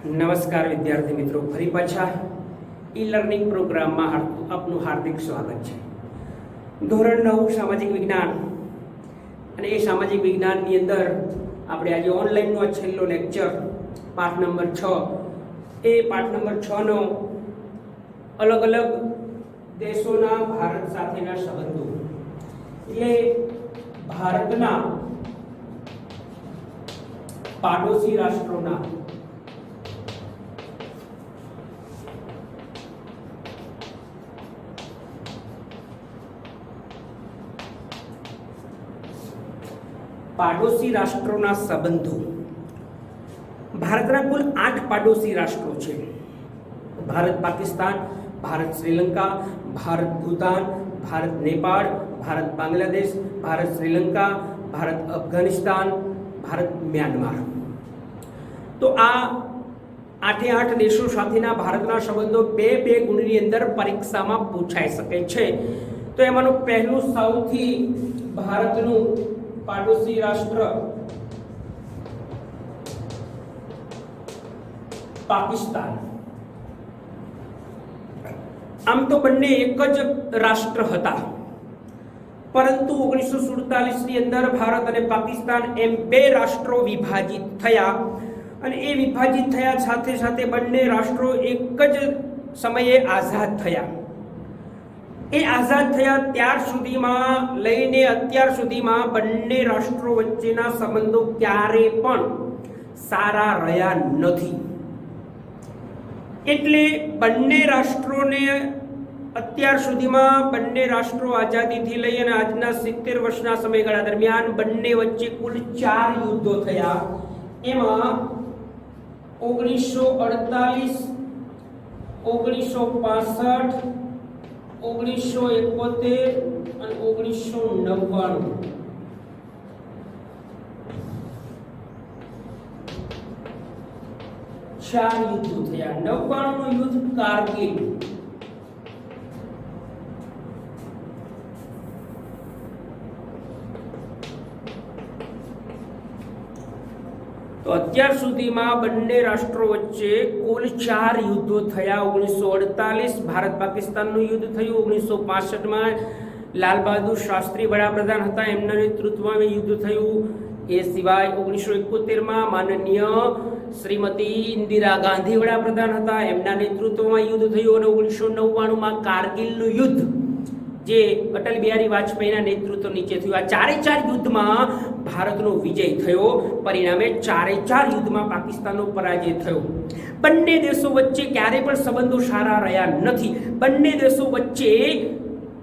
નમસ્કાર વિદ્યાર્થી મિત્રો, ફરી પાછા ઈ લર્નિંગ પ્રોગ્રામમાં આપનું હાર્દિક સ્વાગત છે. ધોરણ 9 સામાજિક વિજ્ઞાન, અને એ સામાજિક વિજ્ઞાનની અંદર આપણે આજે ઓનલાઈનનો આ છેલ્લો લેક્ચર પાઠ નંબર 6, એ પાઠ નંબર 6 નો અલગ અલગ દેશોના ભારત સાથેના સંબંધો, એટલે ભારતના પાડોશી રાષ્ટ્રોના સંબંધો. ભારતના કુલ 8 પાડોશી રાષ્ટ્રો છે. ભારત પાકિસ્તાન, ભારત શ્રીલંકા, ભારત ભૂતાન, ભારત નેપાળ, ભારત બાંગ્લાદેશ, ભારત શ્રીલંકા, ભારત અફઘાનિસ્તાન, ભારત મ્યાનમાર. તો આ 8 દેશો સાથેના ભારતના સંબંધો બે ગુણની અંદર પરીક્ષામાં પૂછાઈ શકે છે. તો એમાંનું પહેલું સૌથી ભારતનું પાડોશી રાષ્ટ્ર પાકિસ્તાન. આમ તો બંને એક જ રાષ્ટ્ર હતા, પરંતુ 1947 ની અંદર ભારત અને પાકિસ્તાન એમ બે રાષ્ટ્રો વિભાજિત થયા, અને એ વિભાજિત થયા સાથે સાથે બંને રાષ્ટ્રો એક જ સમયે આઝાદ થયા. એ આઝાદ થયા ત્યાર સુધીમાં લઈને અત્યાર સુધીમાં બંને રાષ્ટ્રો વચ્ચેના સંબંધો ક્યારે પણ સારા રહ્યા નથી. એટલે બંને રાષ્ટ્રોને અત્યાર સુધીમાં બંને રાષ્ટ્રો આઝાદીથી લઈ અને આજના 70 વર્ષના સમયગાળા દરમિયાન બંને વચ્ચે કુલ 4 યુદ્ધો થયા. એમાં 1948, 1965, 1971 અને 1999 4 યુદ્ધો થયા. 99 નું યુદ્ધ કારગિલ, તો અત્યાર સુધીમાં બંને રાષ્ટ્રો વચ્ચે કુલ 4 યુદ્ધો થયા. 1948 ભારત પાકિસ્તાનનું યુદ્ધ થયું. 1965માં લાલ બહાદુર શાસ્ત્રી વડાપ્રધાન હતા, એમના નેતૃત્વમાં યુદ્ધ થયું. એ સિવાય 1971માં માનનીય શ્રીમતી ઇન્દિરા ગાંધી વડાપ્રધાન હતા, એમના નેતૃત્વમાં યુદ્ધ થયું. અને 1999માં કારગિલનું યુદ્ધ, જે અટલ બિહારી વાજપેયીના નેતૃત્વ નીચે થયું. આ 4 યુદ્ધમાં ભારતનો વિજય થયો, પરિણામે 4 યુદ્ધમાં પાકિસ્તાનનો પરાજય થયો. બંને દેશો વચ્ચે ક્યારે પણ સંબંધો સારા રહ્યા નથી. બંને દેશો વચ્ચે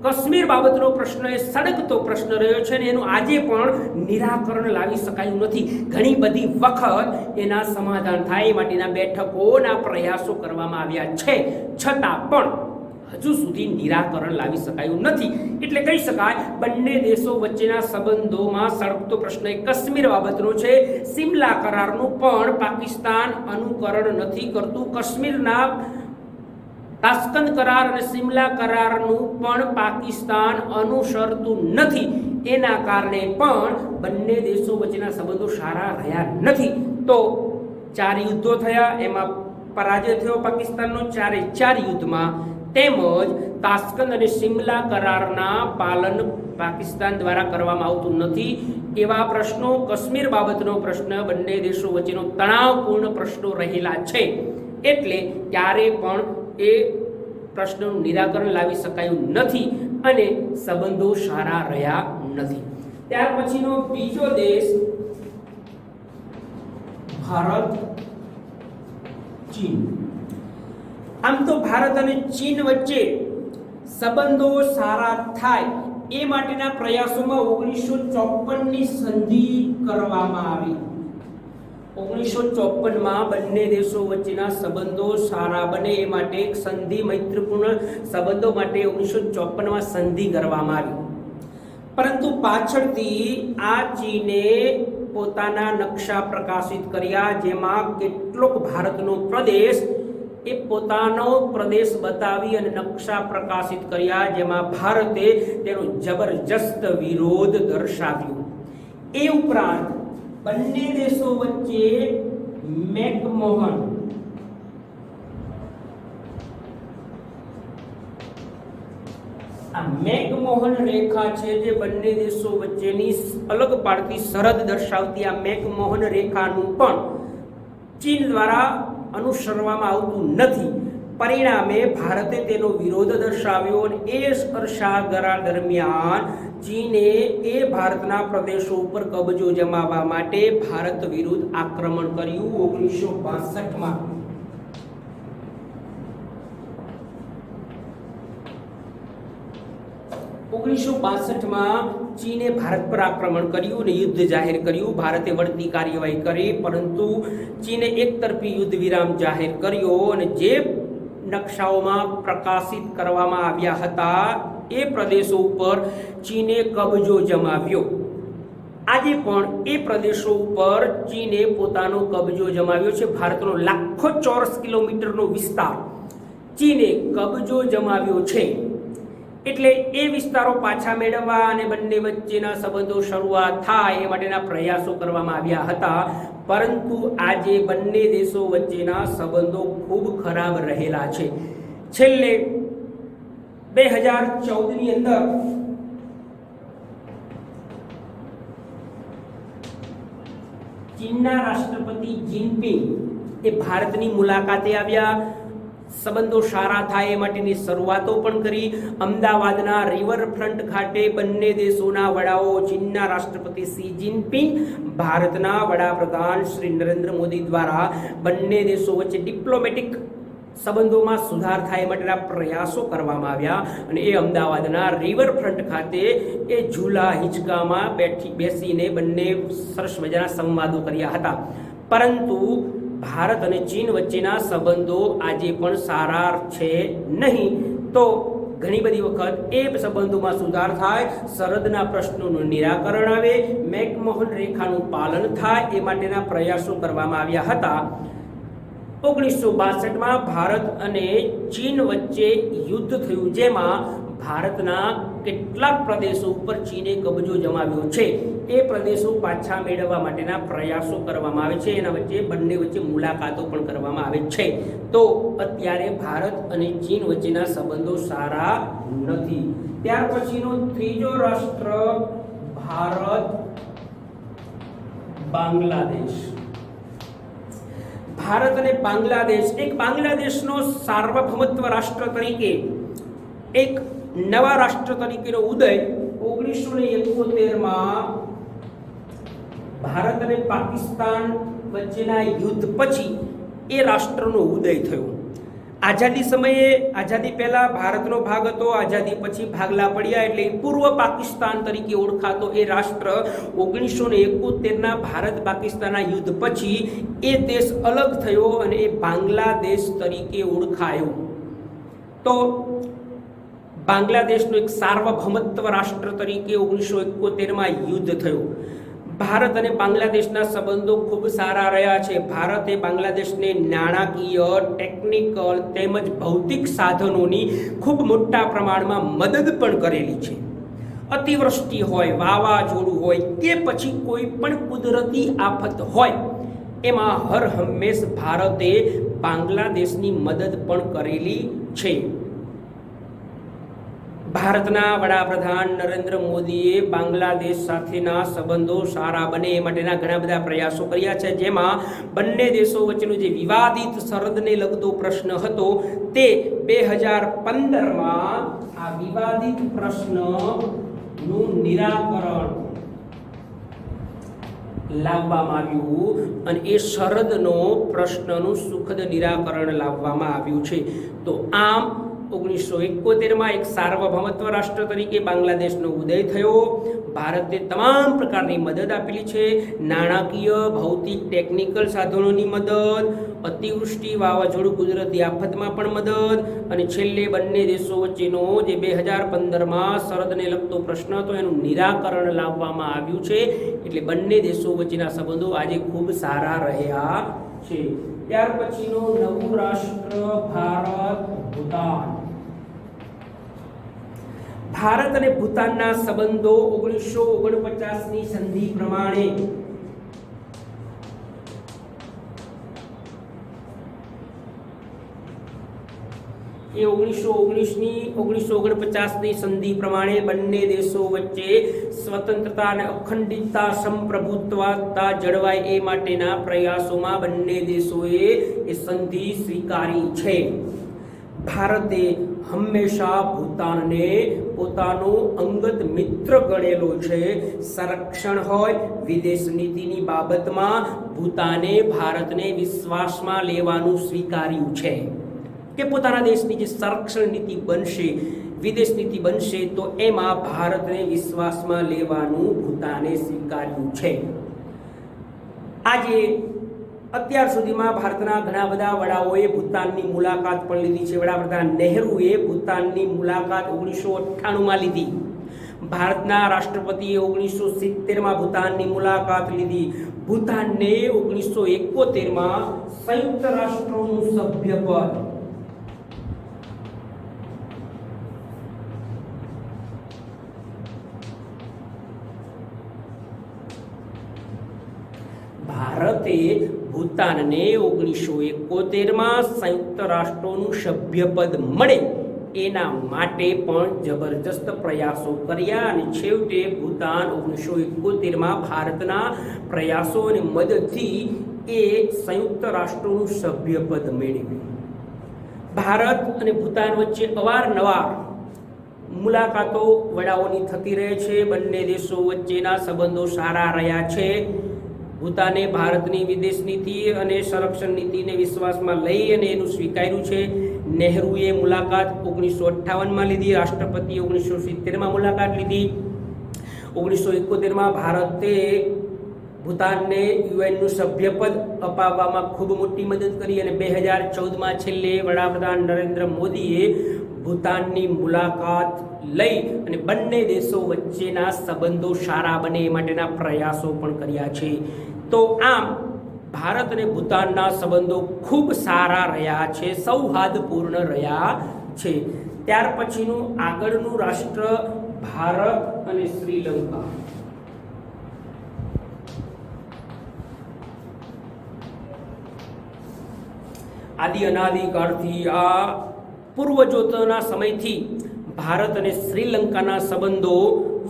કાશ્મીર બાબતનો પ્રશ્ન એ સળગતો પ્રશ્ન રહ્યો છે, અને એનું આજે પણ નિરાકરણ લાવી શકાયું નથી. ઘણી બધી વખત એના સમાધાન થાય માટેના બેઠકોના પ્રયાસો કરવામાં આવ્યા છે, છતાં પણ હજુ સુધી નિરાકરણ લાવી શકાયું નથી. એટલે કહી શકાય બંને દેશો વચ્ચેના સંબંધોમાં સળગતો પ્રશ્ન એ કાશ્મીર બાબતનો છે. સિમલા કરારનું પણ પાકિસ્તાન અનુકરણ નથી કરતું. કાશ્મીરના તાસ્કંદ કરાર અને સિમલા કરારનું પણ પાકિસ્તાન અનુસરતું નથી. એના કારણે પણ બંને દેશો વચ્ચેના સંબંધો સારા રહ્યા નથી. તો 4 યુદ્ધો થયા, એમાં પરાજય થયો પાકિસ્તાનનો 4 યુદ્ધમાં. તેમજ તાસ્કંદ અને સિમલા કરારના પાલન પાકિસ્તાન દ્વારા કરવામાં આવતું નથી. એવા પ્રશ્નો, કાશ્મીર બાબતનો પ્રશ્ન, બંને દેશો વચ્ચેનો તણાવપૂર્ણ પ્રશ્નો રહેલા છે. એટલે ક્યારે પણ એ પ્રશ્નનું નિરાકરણ લાવી શકાયું નથી અને સંબંધો સારા રહ્યા નથી. ત્યાર પછીનો બીજો દેશ ભારત ચીન. આમ તો ભારત અને ચીન વચ્ચે સંબંધો સારા થાય એ માટેના પ્રયાસોમાં 1954ની સંધિ કરવામાં આવી. 1954માં બંને દેશો વચ્ચેના સંબંધો સારા બને એ માટે એક સંધિ, મૈત્રીપૂર્ણ સંબંધો માટે 1954માં સંધિ કરવામાં આવી. પરંતુ પાછળથી આ ચીને પોતાના નકશા પ્રકાશિત કર્યા, જેમાં કેટલોક ભારતનો પ્રદેશ એ પોતાનો પ્રદેશ બતાવી અને નકશા પ્રકાશિત કર્યા, જેમાં ભારતે તેનો જબરજસ્ત વિરોધ દર્શાવ્યો. એ ઉપરાંત બંને દેશો વચ્ચે મેકમોહન આ મેકમોહન રેખા છે જે બંને દેશો વચ્ચેની અલગ પાડતી સરહદ દર્શાવતી આ મેકમોહન રેખાનું પણ ચીન દ્વારા અનુસરવામાં આવતું નથી. પરિણામે ભારતે તેનો વિરોધ દર્શાવ્યો અને એ સ્પર્શા કરાર દરમિયાન ચીને એ ભારતના પ્રદેશો ઉપર કબજો જમાવવા માટે ભારત વિરુદ્ધ આક્રમણ કર્યું 1962માં. 1962માં ચીને ભારત પર આક્રમણ કર્યું અને યુદ્ધ જાહેર કર્યું. ભારતે વળતી કાર્યવાહી કરી, પરંતુ ચીને એકતરફી યુદ્ધ વિરામ જાહેર કર્યો અને જે નકશાઓમાં પ્રકાશિત કરવામાં આવ્યા હતા એ પ્રદેશો ઉપર ચીને કબજો જમાવ્યો. આજે પણ એ પ્રદેશો ઉપર ચીને પોતાનો કબજો જમાવ્યો છે. ભારતનો લાખો ચોરસ કિલોમીટરનો વિસ્તાર ચીને કબજો જમાવ્યો છે. એટલે એ વિસ્તારો પાછા મેળવવા અને બંને વચ્ચેના સંબંધો શરૂઆત થાય એ માટેના પ્રયાસો કરવામાં આવ્યા હતા, પરંતુ આજે બંને દેશો વચ્ચેના સંબંધો ખૂબ ખરાબ રહેલા છે. છેલ્લે 2014ની અંદર ચીનના રાષ્ટ્રપતિ જિનપિંગ એ ભારતની મુલાકાતે આવ્યા. સંબંધો સારા થાય એ માટેની શરૂઆતો પણ કરી. અમદાવાદના રિવરફ્રન્ટ ખાતે બંને દેશોના વડાઓ, ચીનના રાષ્ટ્રપતિ શી જિનપિંગ, ભારતના વડાપ્રધાન શ્રી નરેન્દ્ર મોદી દ્વારા બંને દેશો વચ્ચે ડિપ્લોમેટિક સંબંધોમાં સુધાર થાય માટેના પ્રયાસો કરવામાં આવ્યા અને એ અમદાવાદના રિવરફ્રન્ટ ખાતે એ ઝૂલા હિંચકામાં બેસીને બંને સરસ મજાના સંવાદો કર્યા હતા. પરંતુ ભારત અને ચીન વચ્ચેના સંબંધો આજે પણ સારા છે નહીં. તો ઘણી બધી વખત એ સંબંધોમાં સુધાર થાય, સરહદના પ્રશ્નોનું નિરાકરણ આવે, મેકમોહન રેખાનું પાલન થાય એ માટેના પ્રયાસો કરવામાં આવ્યા હતા. 1962માં ભારત અને ચીન વચ્ચે યુદ્ધ થયું, જેમાં ભારતના કેટલાક પ્રદેશો ઉપર ચીને કબજો જમાવ્યો છે. એ પ્રદેશો પાછા મેળવવા માટેના પ્રયાસો કરવામાં આવે છે. એના વચ્ચે બંને વચ્ચે મુલાકાતો પણ કરવામાં આવે છે. તો અત્યારે ભારત અને ચીન વચ્ચેના સંબંધો સારા નથી. ત્યાર પછીનો ત્રીજો રાષ્ટ્ર ભારત બાંગ્લાદેશ. ભારત અને બાંગ્લાદેશ, એક બાંગ્લાદેશનો સાર્વભૌમત્વ રાષ્ટ્ર તરીકે, એક નવા રાષ્ટ્ર તરીકેનો ઉદય 1971માં ભારત અને પાકિસ્તાન વચ્ચેના યુદ્ધ પછી એ રાષ્ટ્રનો ઉદય થયો. આઝાદી સમયે, આઝાદી પહેલા ભારતનો ભાગ હતો, આઝાદી પછી ભાગલા પડ્યા એટલે પૂર્વ પાકિસ્તાન તરીકે ઓળખાતો એ રાષ્ટ્ર 1971ના ભારત પાકિસ્તાનના યુદ્ધ પછી એ દેશ અલગ થયો અને એ બાંગ્લાદેશ તરીકે ઓળખાયો. તો બાંગ્લાદેશનો એક સાર્વભૌમત્વ રાષ્ટ્ર તરીકે 1971માં યુદ્ધ થયું. ભારત અને બાંગ્લાદેશના સંબંધો ખૂબ સારા રહ્યા છે. ભારતે બાંગ્લાદેશને નાણાકીય, ટેકનિકલ તેમજ ભૌતિક સાધનોની ખૂબ મોટા પ્રમાણમાં મદદ પણ કરેલી છે. અતિવૃષ્ટિ હોય, વાવાઝોડું હોય કે પછી કોઈ પણ કુદરતી આફત હોય, એમાં હર હંમેશ ભારતે બાંગ્લાદેશની મદદ પણ કરેલી છે. ભારતના વડાપ્રધાન નરેન્દ્ર મોદીએ બાંગ્લાદેશ સાથેના સંબંધો સારા બને એ માટેના ઘણા બધા પ્રયાસો કર્યા છે, જેમાં બંને દેશો વચ્ચેનો જે વિવાદિત સરહદને લગતો પ્રશ્ન હતો તે 2015માં આ વિવાદિત પ્રશ્નનું નિરાકરણ લાવવામાં આવ્યું અને એ સરહદનો પ્રશ્નનું સુખદ નિરાકરણ લાવવામાં આવ્યું છે. તો આમ 1971માં એક સાર્વભૌમત્વ રાષ્ટ્ર તરીકે બાંગ્લાદેશનો ઉદય થયો. ભારતે તમામ પ્રકારની મદદ આપેલી છે. નાણાકીય, ભૌતિક, ટેકનિકલ સાધનોની મદદ, અતિવૃષ્ટિ, વાવાઝોડું, કુદરતી આફતમાં પણ મદદ, અને છેલ્લે બંને દેશો વચ્ચેનો જે 2015માં સરહદને લગતો પ્રશ્ન હતો એનું નિરાકરણ લાવવામાં આવ્યું છે. એટલે બંને દેશો વચ્ચેના સંબંધો આજે ખૂબ સારા રહ્યા છે. ત્યાર પછીનો નવું રાષ્ટ્ર ભારત ભૂટાન. ભારત અને ભૂતાનના સંબંધો 1949ની સંધિ પ્રમાણે એ 1949ની સંધિ પ્રમાણે બંને દેશો વચ્ચે સ્વતંત્રતા અને અખંડિતતા સંપ્રભુત્વતા જળવાય એ માટેના પ્રયાસોમાં બંને દેશોએ એ સંધિ સ્વીકારી છે. ભારતે હંમેશા ભૂતાનને પોતાનો અંગત મિત્ર ગણેલો છે. સંરક્ષણ હોય વિદેશ નીતિની બાબતમાં ભૂતાને ભારતને વિશ્વાસમાં લેવાનું સ્વીકાર્યું છે કે પોતાના દેશની જે સંરક્ષણ નીતિ બનશે, વિદેશ નીતિ બનશે, તો એમાં ભારતને વિશ્વાસમાં લેવાનું ભૂતાને સ્વીકાર્યું છે. આજે અત્યાર સુધીમાં ભારતના ઘણા બધા વડાઓએ ભૂતાનની મુલાકાત પણ લીધી છે. વડાપ્રધાન નહેરુએ ભૂતાનની મુલાકાત 1998માં લીધી. ભારતના રાષ્ટ્રપતિએ 1970માં ભૂતાનની મુલાકાત લીધી. ભૂતાનને 1971માં સંયુક્ત રાષ્ટ્રોનું સભ્યપદ ભારતે ભૂતાનને 1971માં સંયુક્ત રાષ્ટ્રોનું સભ્યપદ મળે એના માટે પણ જબરજસ્ત પ્રયાસો કર્યા અને છેવટે ભૂતાન 1971માં ભારતના પ્રયાસો અને મદદથી એ સંયુક્ત રાષ્ટ્રોનું સભ્યપદ મેળવ્યું. ભારત અને ભૂતાન વચ્ચે અવારનવાર મુલાકાતો વડાઓની થતી રહે છે. બંને દેશો વચ્ચેના સંબંધો સારા રહ્યા છે. ભૂતાને ભારતની વિદેશ નીતિ અને સંરક્ષણ નીતિને વિશ્વાસમાં લઈ અને એનું સ્વીકાર્યું છે. નહેરુએ મુલાકાત 1958માં લીધી. રાષ્ટ્રપતિએ 1970માં મુલાકાત લીધી. 1971માં ભારતે ભૂતાનને યુએનનું સભ્યપદ અપાવવામાં ખૂબ મોટી મદદ કરી અને 2014માં છેલ્લે વડાપ્રધાન નરેન્દ્ર મોદીએ ભૂતાનની મુલાકાત લઈ અને બંને દેશો વચ્ચેના સંબંધો સારા બને એ માટેના પ્રયાસો પણ કર્યા છે. તો આમ ભારત અને ભૂતાનના સંબંધો ખૂબ સારા રહ્યા છે, સૌહાર્દપૂર્ણ રહ્યા છે. ત્યાર પછીનું આગળનું રાષ્ટ્ર ભારત અને શ્રીલંકા. આદિ અનાદિકાળથી આ પૂર્વજોના સમયથી ભારત અને શ્રીલંકાના સંબંધો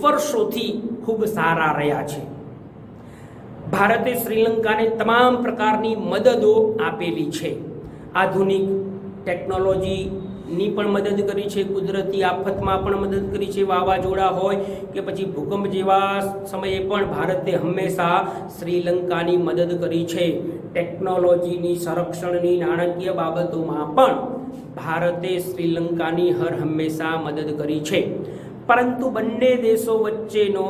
વર્ષોથી ખૂબ સારા રહ્યા છે. ભારતે શ્રીલંકાને તમામ પ્રકારની મદદો આપેલી છે. આધુનિક ટેકનોલોજીની પણ મદદ કરી છે, કુદરતી આફતમાં પણ મદદ કરી છે, વાવાઝોડા હોય કે પછી ભૂકંપ જેવા સમયે પણ ભારતે હંમેશા શ્રીલંકાની મદદ કરી છે. ટેકનોલોજીની, સંરક્ષણની, નાણાકીય બાબતોમાં પણ ભારતે શ્રીલંકાની હર હંમેશા મદદ કરી છે. પરંતુ બંને દેશો વચ્ચેનો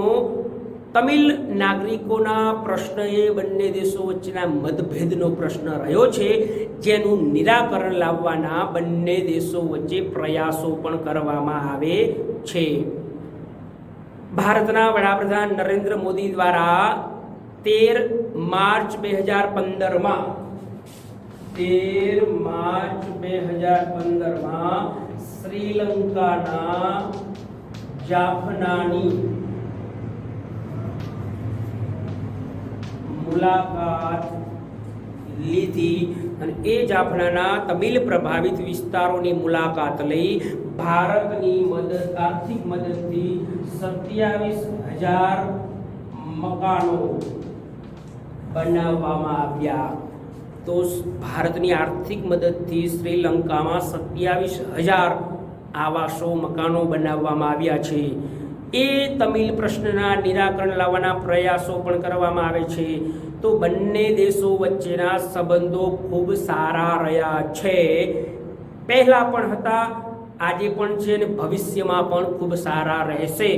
તમિલ નાગરિકોના પ્રશ્ન એ બંને દેશો વચ્ચેના મતભેદનો પ્રશ્ન રહ્યો છે, જેનું નિરાકરણ લાવવાના બંને દેશો વચ્ચે પ્રયાસો પણ કરવામાં આવે છે. ભારતના વડાપ્રધાન નરેન્દ્ર મોદી દ્વારા 13 માર્ચ 2015માં શ્રીલંકાના જાફનાની મુલાકાત લીધી અને એ જાફનાના તમિલ પ્રભાવિત વિસ્તારોની મુલાકાત લઈ ભારતની મદદ, આર્થિક મદદથી 27,000 મકાનો બનાવવામાં આવ્યા. તો ભારતની આર્થિક મદદથી શ્રીલંકામાં 27,000 આવાસો, મકાનો બનાવવામાં આવ્યા છે. એ તમિલ પ્રશ્નના નિરાકરણ લાવવાના પ્રયાસો પણ કરવામાં આવે છે. તો બંને દેશો વચ્ચેના સંબંધો ખૂબ સારા રહ્યા છે. પહેલા પણ હતા, આજે પણ છે અને ભવિષ્યમાં પણ ખૂબ સારા રહેશે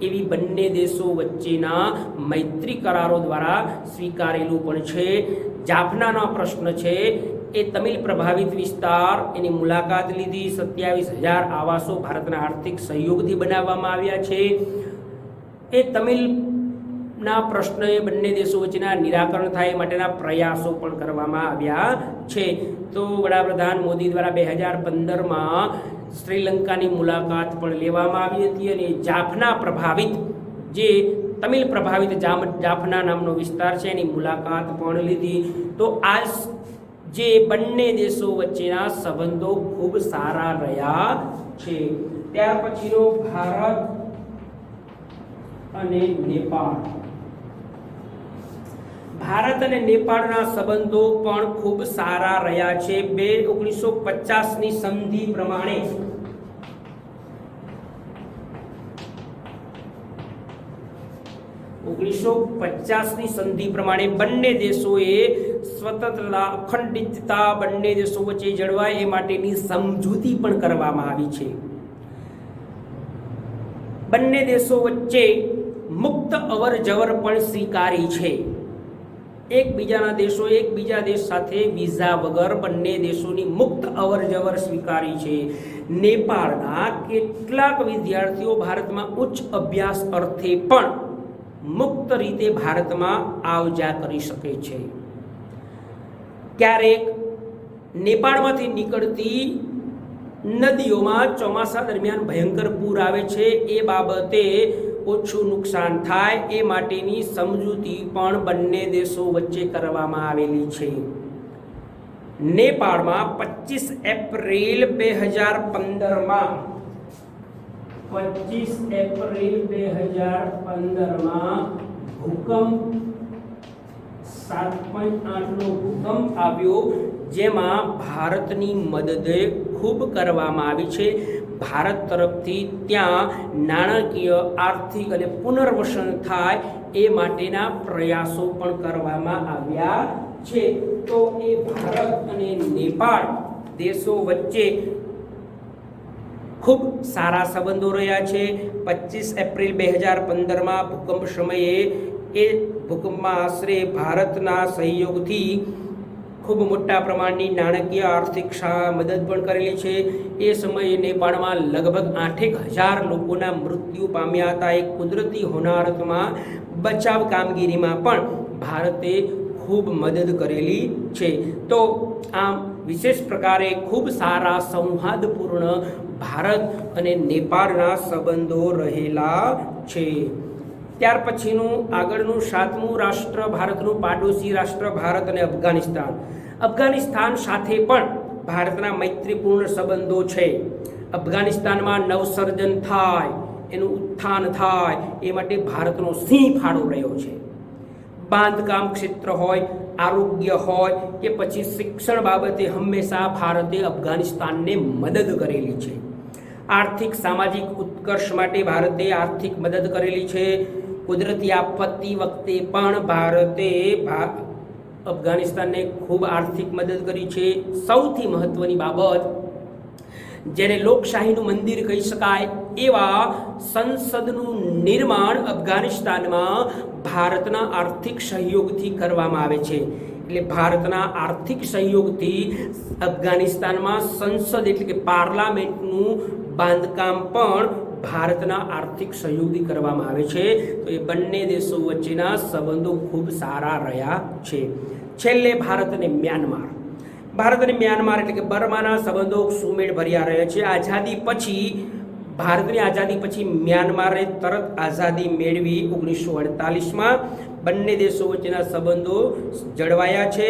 એવી બંને દેશો વચ્ચેના મૈત્રી કરારો દ્વારા સ્વીકારેલું પણ છે. જાફનાનો પ્રશ્ન છે એ તમિલ પ્રભાવિત વિસ્તાર, એની મુલાકાત લીધી. 27,000 આવાસો ભારતના આર્થિક સહયોગથી બનાવવામાં આવ્યા છે. એ તમિલના પ્રશ્ન એ બંને દેશો વચ્ચેના નિરાકરણ થાય માટેના પ્રયાસો પણ કરવામાં આવ્યા છે. તો વડાપ્રધાન મોદી દ્વારા 2015માં શ્રીલંકાની મુલાકાત પણ લેવામાં આવી હતી અને જાફના પ્રભાવિત જે તમિલ પ્રભાવિત જાફના નામનો વિસ્તાર છે એની મુલાકાત પણ લીધી. તો આ જે બંને દેશો વચ્ચેના સંબંધો ખૂબ સારા રહ્યા છે. ત્યાર પછીનો ભારત અને નેપાળ. ભારત અને નેપાળના સંબંધો પણ ખૂબ સારા રહ્યા છે. 1950ની સંધિ પ્રમાણે બંને દેશોએ સ્વતંત્રતા અખંડિતતા બંને દેશો વચ્ચે જળવાય એ માટેની સમજૂતી પણ કરવામાં આવી છે. બંને દેશો વચ્ચે મુક્ત અવર જવર પણ સ્વીકારી છે. એકબીજાના દેશો એકબીજા દેશ સાથે વિઝા વગર બંને દેશોની મુક્ત અવર જવર સ્વીકારી છે. નેપાળના કેટલાક વિદ્યાર્થીઓ ભારતમાં ઉચ્ચ અભ્યાસ અર્થે પણ મુક્ત રીતે ભારતમાં આવજા કરી શકે છે. ક્યારેક નેપાળમાંથી નીકળતી નદીઓમાં ચોમાસા દરમિયાન ભયંકર પૂર આવે છે. એ બાબતે ઓછું નુકસાન થાય એ માટેની સમજૂતી પણ બંને દેશો વચ્ચે કરવામાં આવેલી છે. નેપાળમાં 25 એપ્રિલ 2015માં 25 એપ્રિલ 2015માં ભૂકંપ 7.8નો ભૂકંપ આવ્યો, જેમાં ભારતની મદદે ખૂબ કરવામાં આવી છે. ભારત તરફથી ત્યાં નાણાકીય આર્થિક અને પુનર્વસન થાય એ માટેના પ્રયાસો પણ કરવામાં આવ્યા છે. તો એ ભારત અને નેપાળ દેશો વચ્ચે ખૂબ સારા સંબંધો રહ્યા છે. 25 એપ્રિલ 2015માં ભૂકંપ સમયે એ ભૂકંપમાં આશરે ભારતના સહયોગથી ખૂબ મોટા પ્રમાણની નાણાકીય આર્થિક મદદ પણ કરેલી છે. એ સમયે નેપાળમાં લગભગ 8,000 લોકોના મૃત્યુ પામ્યા હતા. એક કુદરતી હોનારતમાં બચાવ કામગીરીમાં પણ ભારતે ખૂબ મદદ કરેલી છે. તો આમ વિશેષ પ્રકારે ખૂબ સારા સંવાદપૂર્ણ ભારત અને નેપાળના સંબંધો રહેલા છે. ત્યાર પછીનું આગળનું 7મું રાષ્ટ્ર ભારતનું પાડોશી રાષ્ટ્ર ભારત અને અફઘાનિસ્તાન. અફઘાનિસ્તાન સાથે પણ ભારતના મૈત્રીપૂર્ણ સંબંધો છે. અફઘાનિસ્તાનમાં નવસર્જન થાય, એનું ઉત્થાન થાય એ માટે ભારતનો સિંહ ફાળો રહ્યો છે. બાંધકામ ક્ષેત્ર હોય, આરોગ્ય હોય કે પછી શિક્ષણ બાબતે હંમેશા ભારતે અફઘાનિસ્તાનને મદદ કરેલી છે. આર્થિક સામાજિક ઉત્કર્ષ માટે ભારતે આર્થિક મદદ કરેલી છે. કુદરતી આપત્તિ વખતે પણ ભારતે અફઘાનિસ્તાનને ખૂબ આર્થિક મદદ કરી છે. સૌથી મહત્વની બાબત, જેને લોકશાહીનું મંદિર કહી શકાય એવા સંસદનું નિર્માણ અફઘાનિસ્તાનમાં ભારતના આર્થિક સહયોગથી કરવામાં આવે છે. એટલે ભારતના આર્થિક સહયોગથી અફઘાનિસ્તાનમાં સંસદ એટલે કે પાર્લામેન્ટનું બાંધકામ પણ ભારતના આર્થિક સહયોગથી કરવામાં આવે છે. તો એ બંને દેશો વચ્ચેના સંબંધો ખૂબ સારા રહ્યા છે. છેલ્લે ભારત અને મ્યાનમાર. ભારત અને મ્યાનમાર એટલે કે બર્માના સંબંધો સુમેળ ભર્યા રહ્યા છે. આઝાદી પછી ભારતની આઝાદી પછી મ્યાનમારે તરત આઝાદી મેળવી 1948માં. બંને દેશો વચ્ચેના સંબંધો જળવાયા છે.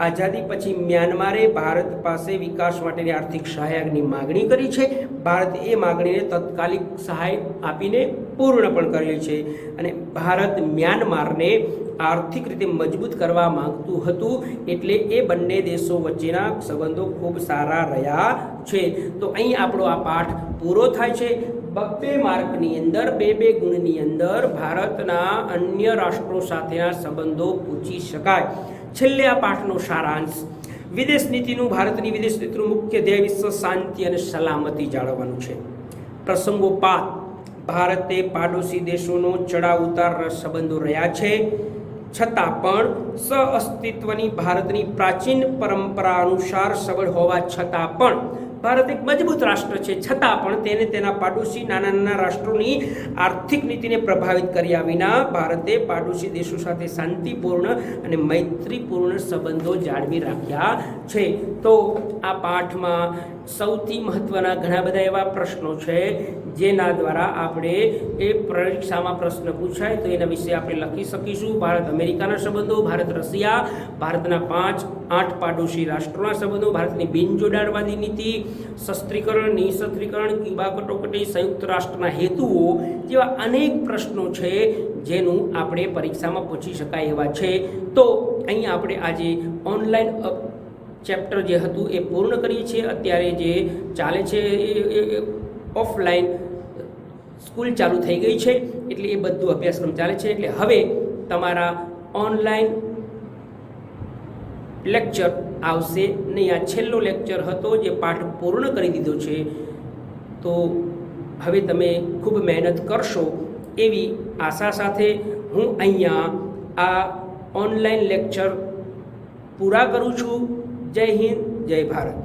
આઝાદી પછી મ્યાનમારે ભારત પાસે વિકાસ માટેની આર્થિક સહાયની માગણી કરી છે. ભારતે એ માગણીને તત્કાલિક સહાય આપીને પૂર્ણ પણ કરેલી છે. અને ભારત મ્યાનમારને આર્થિક રીતે મજબૂત કરવા માંગતું હતું, એટલે એ બંને દેશો વચ્ચેના સંબંધો ખૂબ સારા રહ્યા છે. તો અહીં આપણો આ પાઠ પૂરો થાય છે. 2 માર્કની અંદર 2 ગુણની અંદર ભારતના અન્ય રાષ્ટ્રો સાથેના સંબંધો પૂછી શકાય. છેલ્લે આ પાઠનો સારાંશ. વિદેશ નીતિનું ભારતની વિદેશ નીતિનું મુખ્ય ધ્યેય વિશ્વ શાંતિ અને સલામતી જાળવવાનું છે. પ્રસંગોપાત ભારતે પાડોશી દેશોનો ચડાવ ઉતાર સંબંધો રહ્યા છે. છતાં પણ સહઅસ્તિત્વની ભારતની પ્રાચીન પરંપરા અનુસાર સબળ હોવા છતાં પણ ભારત એક મજબૂત રાષ્ટ્ર છે. છતાં પણ તેને તેના પાડોશી નાના નાના રાષ્ટ્રોની આર્થિક નીતિને પ્રભાવિત કર્યા વિના ભારતે પાડોશી દેશો સાથે શાંતિપૂર્ણ અને મૈત્રીપૂર્ણ સંબંધો જાળવી રાખ્યા છે. તો આ પાઠમાં સૌથી મહત્વના ઘણા બધા એવા પ્રશ્નો છે જેના દ્વારા આપણે એ પરીક્ષામાં પ્રશ્ન પૂછાય તો એના વિશે આપણે લખી શકીશું. ભારત અમેરિકાના સંબંધો, ભારત રશિયા, ભારતના 5-8 પાડોશી રાષ્ટ્રોના સંબંધો, ભારતની બિનજોડાણવાદી નીતિ, શસ્ત્રીકરણ, નિઃશસ્ત્રીકરણ, ક્યુબા કટોકટી, સંયુક્ત રાષ્ટ્રના હેતુઓ જેવા અનેક પ્રશ્નો છે જેનું આપણે પરીક્ષામાં પૂછી શકાય એવા છે. તો અહીંયા આપણે આજે ઓનલાઈન ચેપ્ટર જે હતું એ પૂર્ણ કરીએ છીએ. અત્યારે જે ચાલે છે એ ઓફલાઈન સ્કૂલ ચાલુ થઈ ગઈ છે એટલે એ બધું અભ્યાસક્રમ ચાલે છે. એટલે હવે તમારા ઓનલાઈન લેક્ચર આવશે નહીં. આ છેલ્લો લેક્ચર હતો જે પાઠ પૂર્ણ કરી દીધો છે. તો હવે તમે ખૂબ મહેનત કરશો એવી આશા સાથે હું અહીંયા આ ઓનલાઈન લેક્ચર પૂરા કરું છું. જય હિન્દ, જય ભારત.